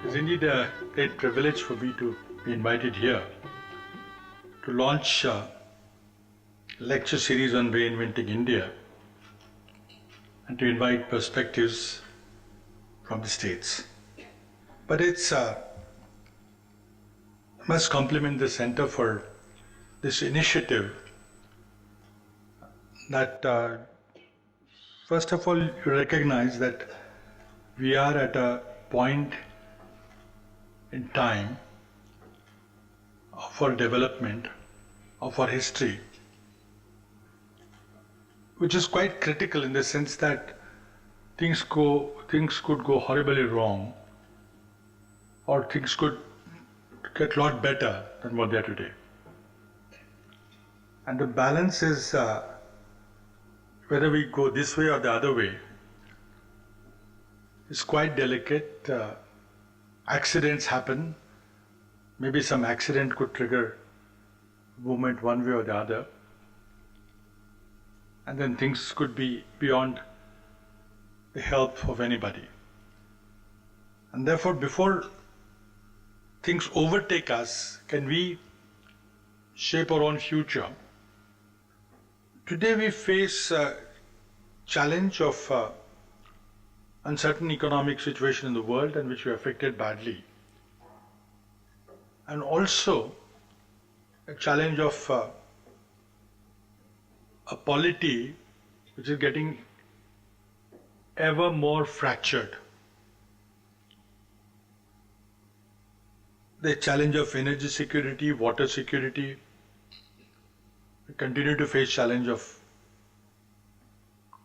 It's indeed a great privilege for me to be invited here to launch a lecture series on reinventing India and to invite perspectives from the States. But I must compliment the Center for this initiative that first of all you recognize that we are at a point in time of our development, of our history, which is quite critical in the sense that things could go horribly wrong, or things could get a lot better than what they are today. And the balance is whether we go this way or the other way is quite delicate. Accidents happen. Maybe some accident could trigger movement one way or the other. And then things could be beyond the help of anybody. And therefore, before things overtake us, can we shape our own future? Today we face a challenge of uncertain economic situation in the world and which we are affected badly. And also a challenge of a polity which is getting ever more fractured. The challenge of energy security, water security. We continue to face challenge of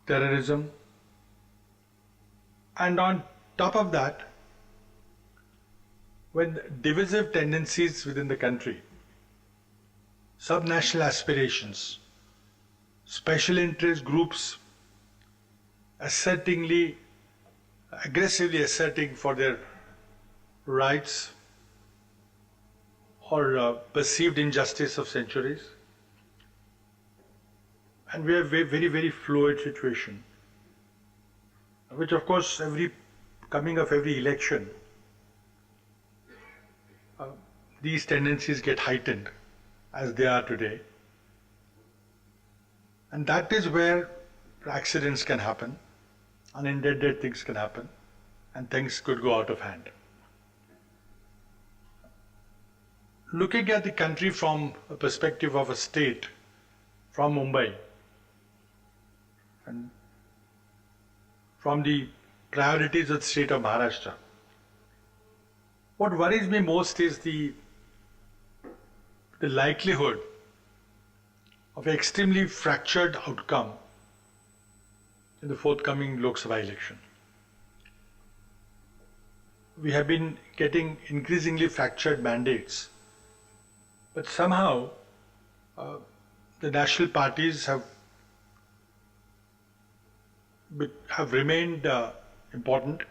terrorism. And on top of that, when divisive tendencies within the country, subnational aspirations, special interest groups aggressively asserting for their rights or perceived injustice of centuries. And we have a very, very fluid situation, which of course coming of every election, these tendencies get heightened as they are today. And that is where accidents can happen, unintended things can happen, and things could go out of hand. Looking at the country from a perspective of a state, from Mumbai, and from the priorities of the state of Maharashtra, what worries me most is the likelihood of an extremely fractured outcome in the forthcoming Lok Sabha election. We have been getting increasingly fractured mandates, but somehow the national parties have remained important,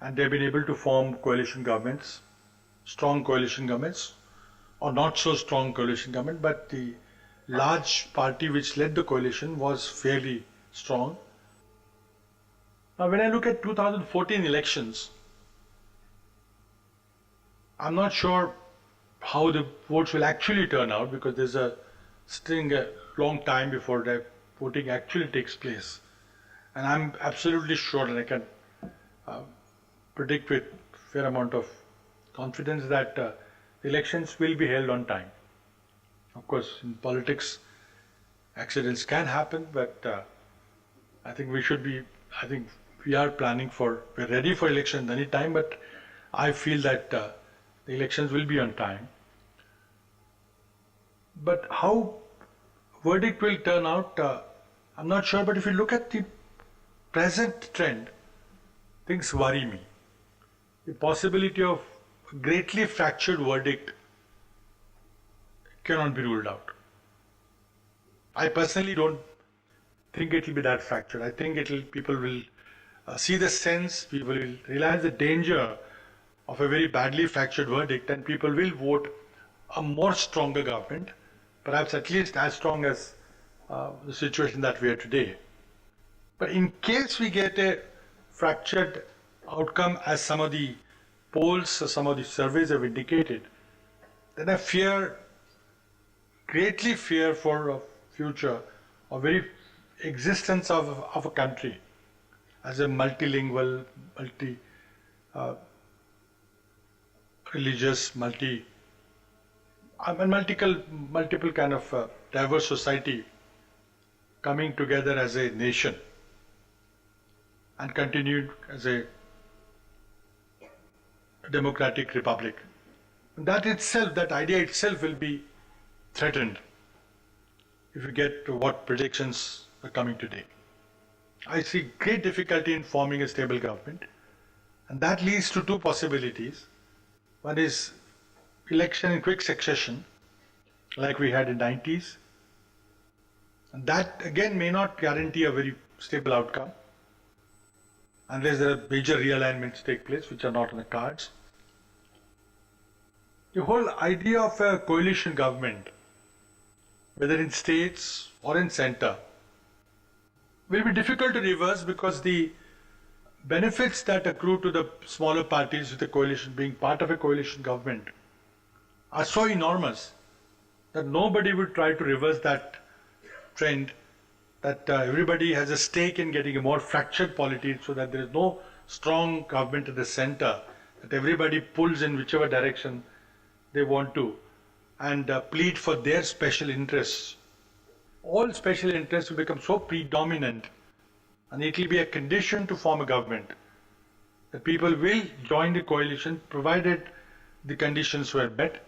and they've been able to form coalition governments, strong coalition governments, or not so strong coalition government, but the large party which led the coalition was fairly strong. Now when I look at 2014 elections, I'm not sure how the votes will actually turn out, because there's a long time before the voting actually takes place. And I'm absolutely sure, and I can predict with fair amount of confidence that the elections will be held on time. Of course, in politics, accidents can happen, but I think we are we're ready for elections any time, but I feel that the elections will be on time. But how verdict will turn out, I'm not sure, but if you look at the present trend, things worry me. The possibility of a greatly fractured verdict cannot be ruled out. I personally don't think it will be that fractured. I think people will see the sense, people will realize the danger of a very badly fractured verdict, and people will vote a more stronger government, perhaps at least as strong as the situation that we are today. But in case we get a fractured outcome as some of the polls or some of the surveys have indicated, then I greatly fear for a future or very existence of a country as a multilingual, uh, religious, multiple kind of diverse society coming together as a nation and continued as a democratic republic. That itself, that idea itself will be threatened if you get to what predictions are coming today. I see great difficulty in forming a stable government, and that leads to two possibilities. One is election in quick succession, like we had in 90s, and that again may not guarantee a very stable outcome unless there are major realignments take place, which are not on the cards. The whole idea of a coalition government, whether in states or in center, will be difficult to reverse because the benefits that accrue to the smaller parties with the coalition, being part of a coalition government, are so enormous that nobody would try to reverse that trend, that everybody has a stake in getting a more fractured polity so that there is no strong government at the center, that everybody pulls in whichever direction they want to and plead for their special interests. All special interests will become so predominant, and it will be a condition to form a government that people will join the coalition provided the conditions were met,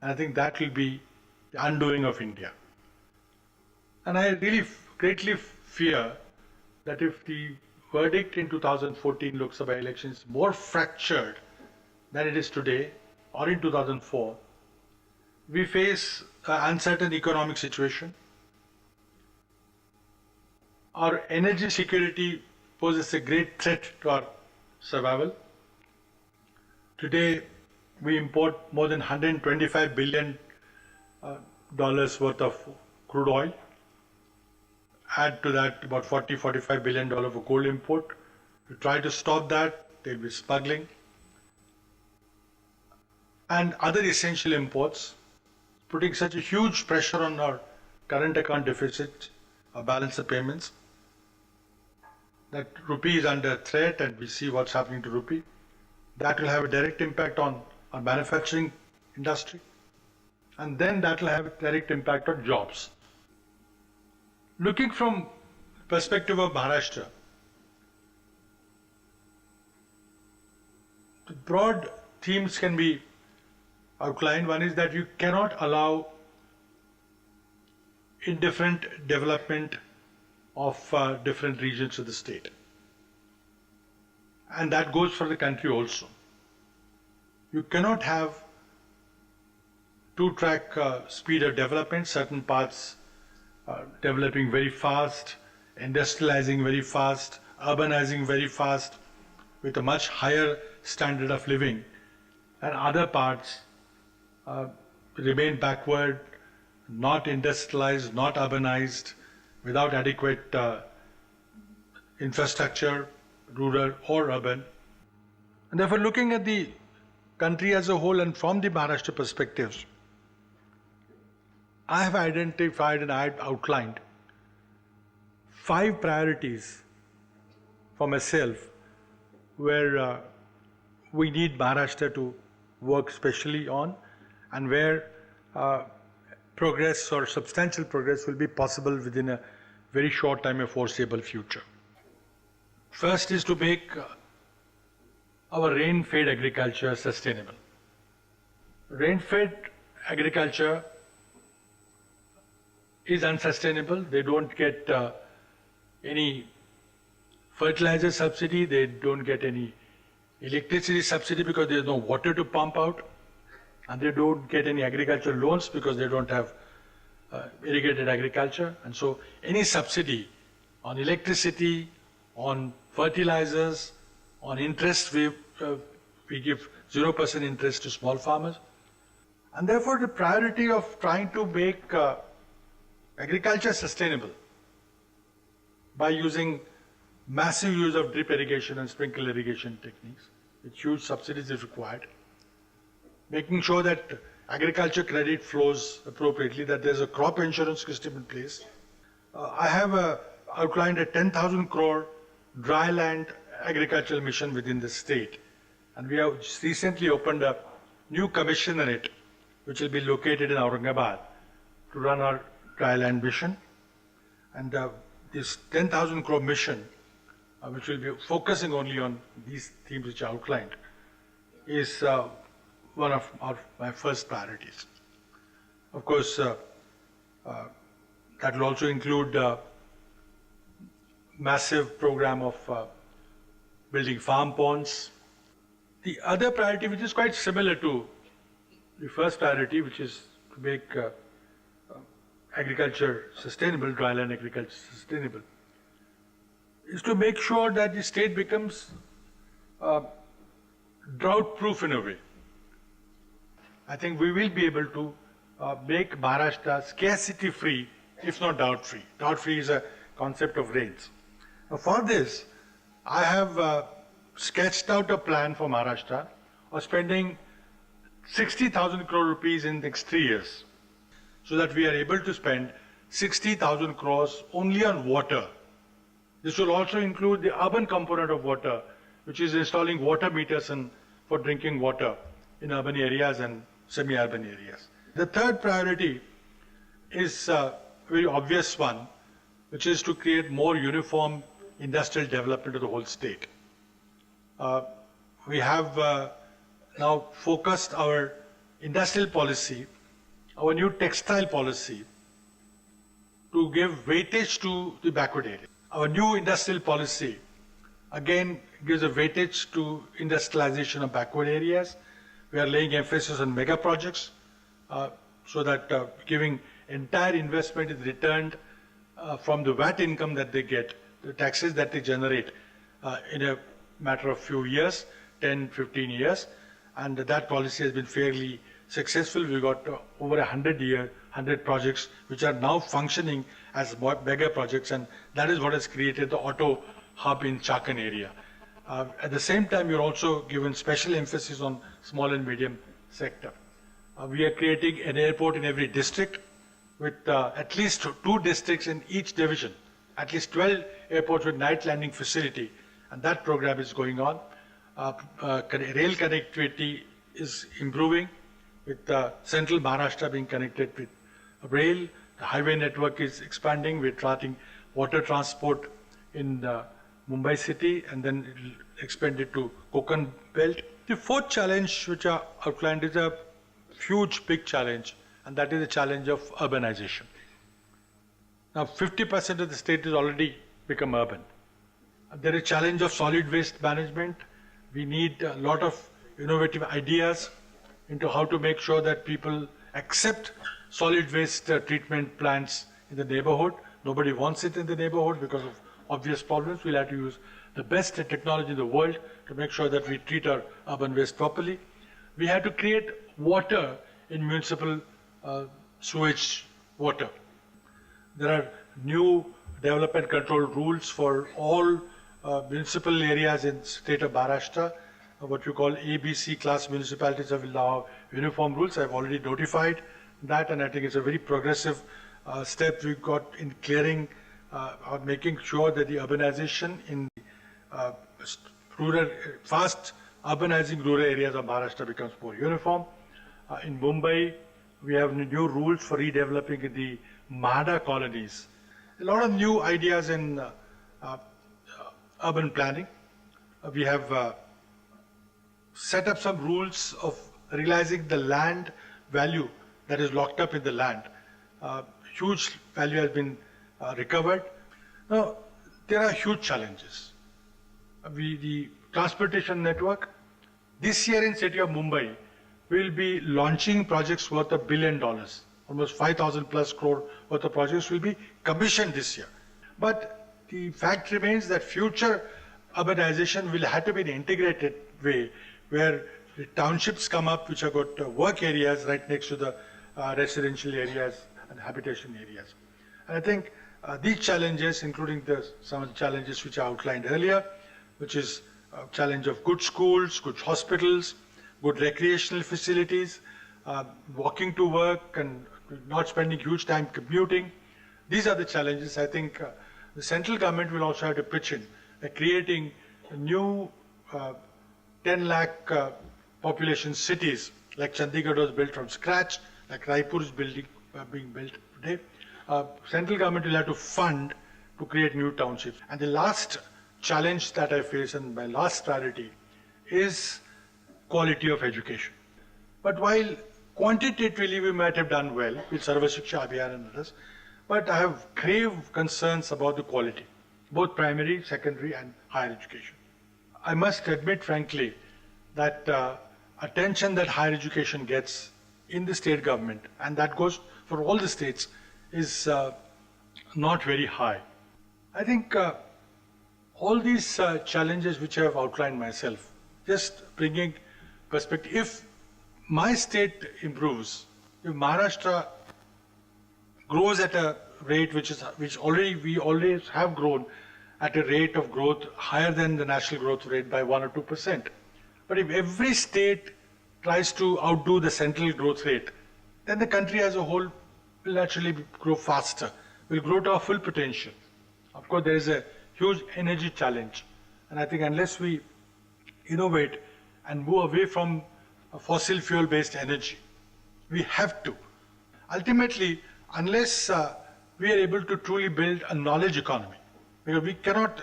and I think that will be the undoing of India. And I really greatly fear that if the verdict in 2014 Lok Sabha elections is more fractured than it is today or in 2004, we face an uncertain economic situation. Our energy security poses a great threat to our survival. Today, we import more than $125 billion worth of crude oil. Add to that about $45 billion of gold import. To try to stop that, they'll be smuggling. And other essential imports, putting such a huge pressure on our current account deficit, our balance of payments, that rupee is under threat, and we see what's happening to rupee. That will have a direct impact on our manufacturing industry, and then that will have a direct impact on jobs. Looking from perspective of Maharashtra, the broad themes can be outlined. One is that you cannot allow indifferent development of different regions of the state. And that goes for the country also. You cannot have two-track speed of development, certain parts developing very fast, industrializing very fast, urbanizing very fast, with a much higher standard of living, and other parts remain backward, not industrialized, not urbanized, without adequate infrastructure, rural or urban. And therefore, looking at the country as a whole and from the Maharashtra perspectives, I have identified and I have outlined 5 priorities for myself where we need Maharashtra to work specially on, and where progress or substantial progress will be possible within a very short time, a foreseeable future. First is to make our rain-fed agriculture sustainable. Rain-fed agriculture is unsustainable. They don't get any fertilizer subsidy, they don't get any electricity subsidy because there's no water to pump out, and they don't get any agricultural loans because they don't have irrigated agriculture. And so any subsidy on electricity, on fertilizers, on interest, we give 0% interest to small farmers. And therefore the priority of trying to make agriculture sustainable by using massive use of drip irrigation and sprinkle irrigation techniques, with huge subsidies is required. Making sure that agriculture credit flows appropriately, that there's a crop insurance system in place. I have outlined a 10,000 crore dry land agricultural mission within the state. And we have recently opened a new commissionerate, which will be located in Aurangabad, to run our dry land mission. And this 10,000 crore mission, which will be focusing only on these themes which are outlined, is one of my first priorities. Of course, that will also include massive program of building farm ponds. The other priority, which is quite similar to the first priority, which is to make agriculture sustainable, dryland agriculture sustainable, is to make sure that the state becomes drought-proof in a way. I think we will be able to make Maharashtra scarcity-free, if not drought-free. Drought-free is a concept of rains. Now for this, I have sketched out a plan for Maharashtra of spending 60,000 crore rupees in the next 3 years, so that we are able to spend 60,000 crores only on water. This will also include the urban component of water, which is installing water meters for drinking water in urban areas and semi-urban areas. The third priority is a very obvious one, which is to create more uniform industrial development of the whole state. We have now focused our industrial policy, our new textile policy, to give weightage to the backward area. Our new industrial policy again gives a weightage to industrialization of backward areas. We are laying emphasis on mega projects so that giving entire investment is returned from the VAT income that they get, the taxes that they generate in a matter of few years, 10, 15 years. And that policy has been fairly successful. We've got over 100 projects which are now functioning as mega projects, and that is what has created the auto hub in Chakan area. At the same time, you're also given special emphasis on small and medium sector. We are creating an airport in every district with at least 2 districts in each division, at least 12 airports with night landing facility, and that program is going on. Rail connectivity is improving with central Maharashtra being connected with rail. The highway network is expanding. We're starting water transport in Mumbai city, and then it will expand it to Konkan belt. The fourth challenge which I outlined is a huge, big challenge, and that is the challenge of urbanization. Now 50% of the state has already become urban. There is a challenge of solid waste management. We need a lot of innovative ideas into how to make sure that people accept solid waste treatment plants in the neighborhood. Nobody wants it in the neighborhood because of obvious problems. We'll have to use the best technology in the world to make sure that we treat our urban waste properly. We have to create water in municipal sewage water. There are new development control rules for all municipal areas in state of Maharashtra. What you call ABC class municipalities will now have uniform rules. I've already notified that, and I think it's a very progressive step we've got in clearing or making sure that the urbanization in rural, fast urbanizing rural areas of Maharashtra becomes more uniform. In Mumbai, we have new rules for redeveloping the Mahada colonies. A lot of new ideas in urban planning. We have set up some rules of realizing the land value that is locked up in the land. Huge value has been recovered. Now, there are huge challenges. The transportation network, this year in city of Mumbai, will be launching projects worth $1 billion. Almost 5,000 plus crore worth of projects will be commissioned this year. But the fact remains that future urbanization will have to be in an integrated way, where the townships come up which have got work areas right next to the residential areas and habitation areas. And I think these challenges, including some of the challenges which I outlined earlier, which is challenge of good schools, good hospitals, good recreational facilities, walking to work and not spending huge time commuting. These are the challenges. I think the central government will also have to pitch in by creating new 10 lakh population cities, like Chandigarh was built from scratch, like Raipur is being built today. Central government will have to fund to create new townships. And the last challenge that I face, and my last priority, is quality of education. But while quantitatively we might have done well with Sarva Shiksha Abhiyan and others, but I have grave concerns about the quality, both primary, secondary and higher education. I must admit frankly that attention that higher education gets in the state government, and that goes for all the states, is not very high. I think all these challenges which I have outlined myself, just bringing perspective, if my state improves, if Maharashtra grows at a rate which already we always have grown at a rate of growth higher than the national growth rate by 1 or 2%. But if every state tries to outdo the central growth rate, then the country as a whole will naturally grow faster, will grow to our full potential. Of course, there is a huge energy challenge. And I think unless we innovate and move away from fossil fuel based energy, we have to. Ultimately, unless we are able to truly build a knowledge economy, because we cannot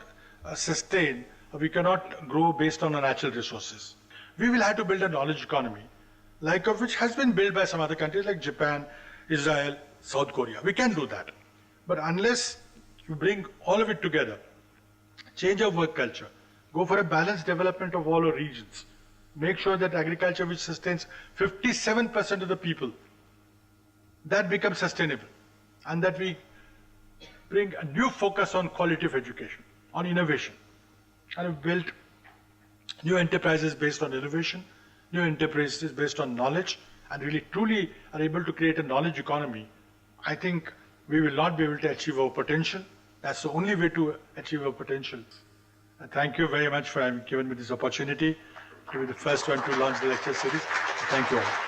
sustain, or we cannot grow based on our natural resources. We will have to build a knowledge economy, like of which has been built by some other countries like Japan, Israel, South Korea. We can do that. But unless you bring all of it together, change our work culture, go for a balanced development of all our regions, make sure that agriculture which sustains 57% of the people, that becomes sustainable, and that we bring a new focus on quality of education, on innovation, and we've built new enterprises based on innovation, new enterprises based on knowledge, and really truly are able to create a knowledge economy. I think we will not be able to achieve our potential. That's the only way to achieve our potential. And thank you very much for having given me this opportunity to be the first one to launch the lecture series. Thank you all.